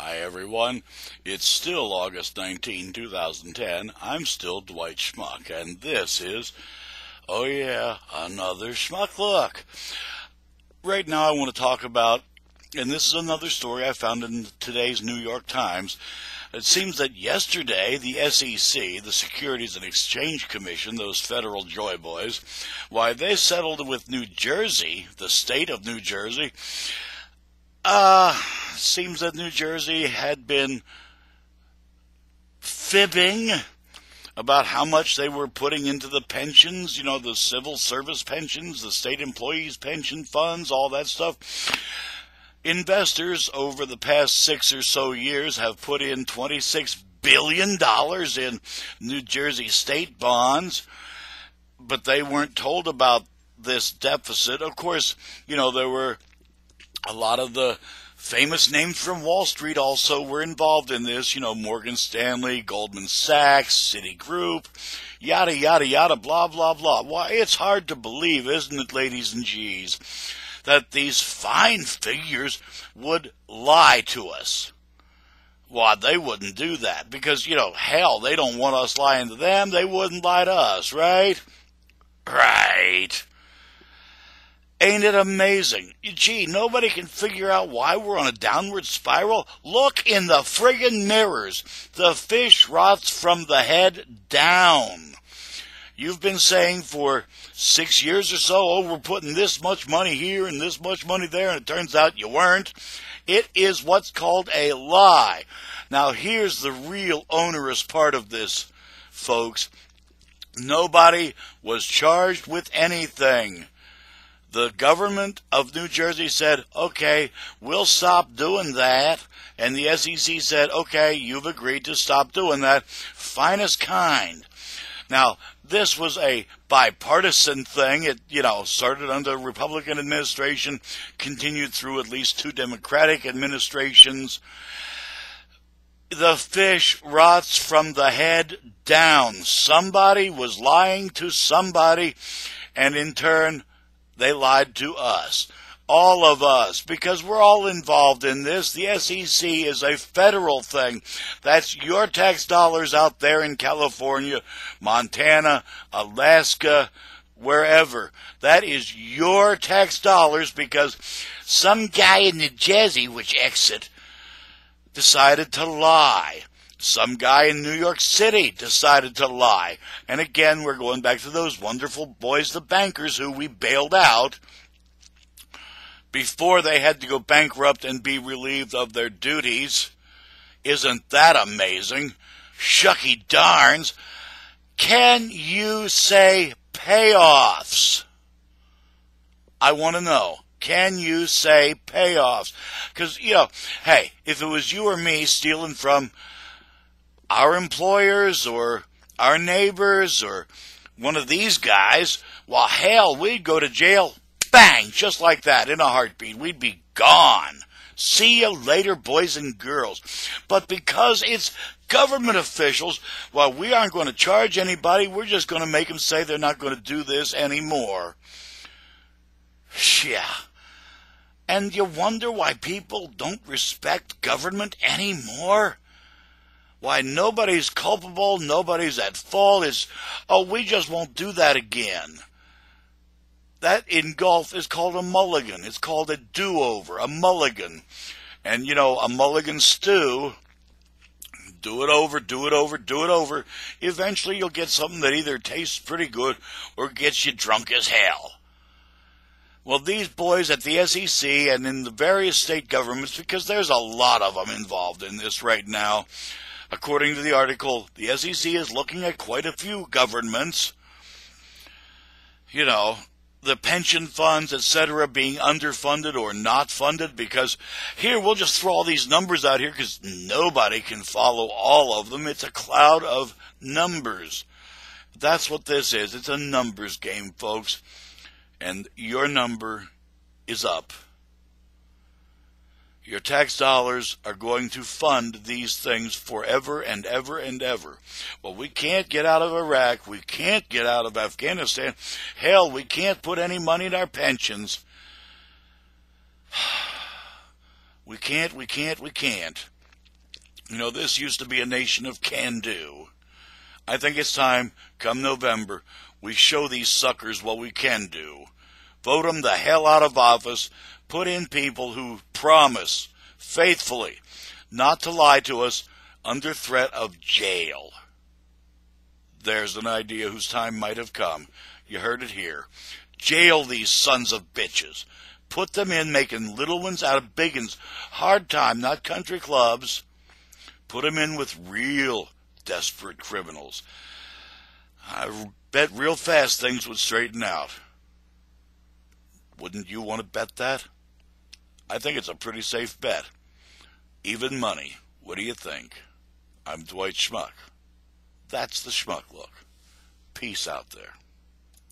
Hi everyone, it's still August 19, 2010. I'm still Dwight Schmuck, and this is, oh yeah, another Schmuck Look. Right now I want to talk about, and this is another story I found in today's New York Times. It seems that yesterday the SEC, the Securities and Exchange Commission, those federal joy boys, why they settled with New Jersey, the state of New Jersey. Seems that New Jersey had been fibbing about how much they were putting into the pensions, you know, the civil service pensions, the state employees' pension funds, all that stuff. Investors over the past 6 or so years have put in $26 billion in New Jersey state bonds, but they weren't told about this deficit. Of course, you know, there were a lot of the famous names from Wall Street also were involved in this, you know, Morgan Stanley, Goldman-Sachs, Citigroup, yada, yada, yada, blah, blah, blah. Why, it's hard to believe, isn't it, ladies and G's, that these fine figures would lie to us. Why, they wouldn't do that because, you know, hell, they don't want us lying to them. They wouldn't lie to us, right? Right. Ain't it amazing? Gee, nobody can figure out why we're on a downward spiral. Look in the friggin' mirrors. The fish rots from the head down. You've been saying for 6 years or so, oh, we're putting this much money here and this much money there, and it turns out you weren't. It is what's called a lie. Now, here's the real onerous part of this, folks. Nobody was charged with anything. The government of New Jersey said, okay, we'll stop doing that. And the SEC said, okay, you've agreed to stop doing that. Finest kind. Now, this was a bipartisan thing. It, you know, started under the Republican administration, continued through at least 2 Democratic administrations. The fish rots from the head down. Somebody was lying to somebody, and in turn, they lied to us, all of us, because we're all involved in this. The SEC is a federal thing. That's your tax dollars out there in California, Montana, Alaska, wherever. That is your tax dollars because some guy in New Jersey, which exit, decided to lie. Some guy in New York City decided to lie. And again, we're going back to those wonderful boys, the bankers, who we bailed out before they had to go bankrupt and be relieved of their duties. Isn't that amazing? Shucky darns. Can you say payoffs? I want to know. Can you say payoffs? Because, you know, hey, if it was you or me stealing from our employers or our neighbors or one of these guys, well, hell, we'd go to jail, bang, just like that, in a heartbeat. We'd be gone. See you later, boys and girls. But because it's government officials, well, we aren't going to charge anybody. We're just going to make them say they're not going to do this anymore. Yeah. And you wonder why people don't respect government anymore? Why, nobody's culpable, nobody's at fault. It's, oh, we just won't do that again. That in golf is called a mulligan. It's called a do-over, a mulligan. And, you know, a mulligan stew, do it over, do it over, do it over. Eventually you'll get something that either tastes pretty good or gets you drunk as hell. Well, these boys at the SEC and in the various state governments, because there's a lot of them involved in this right now, according to the article, the SEC is looking at quite a few governments, you know, the pension funds, etc., being underfunded or not funded, because here, we'll just throw all these numbers out here because nobody can follow all of them. It's a cloud of numbers. That's what this is. It's a numbers game, folks. And your number is up. Your tax dollars are going to fund these things forever and ever and ever. Well, we can't get out of Iraq. We can't get out of Afghanistan. Hell, we can't put any money in our pensions. We can't. You know, this used to be a nation of can-do. I think it's time, come November, we show these suckers what we can do. Vote them the hell out of office. Put in people who promise faithfully not to lie to us under threat of jail. There's an idea whose time might have come. You heard it here. Jail these sons of bitches. Put them in making little ones out of big ones. Hard time, not country clubs. Put them in with real desperate criminals. I bet real fast things would straighten out. Wouldn't you want to bet that? I think it's a pretty safe bet. Even money. What do you think? I'm Dwight Schmuck. That's the Schmuck Look. Peace out there.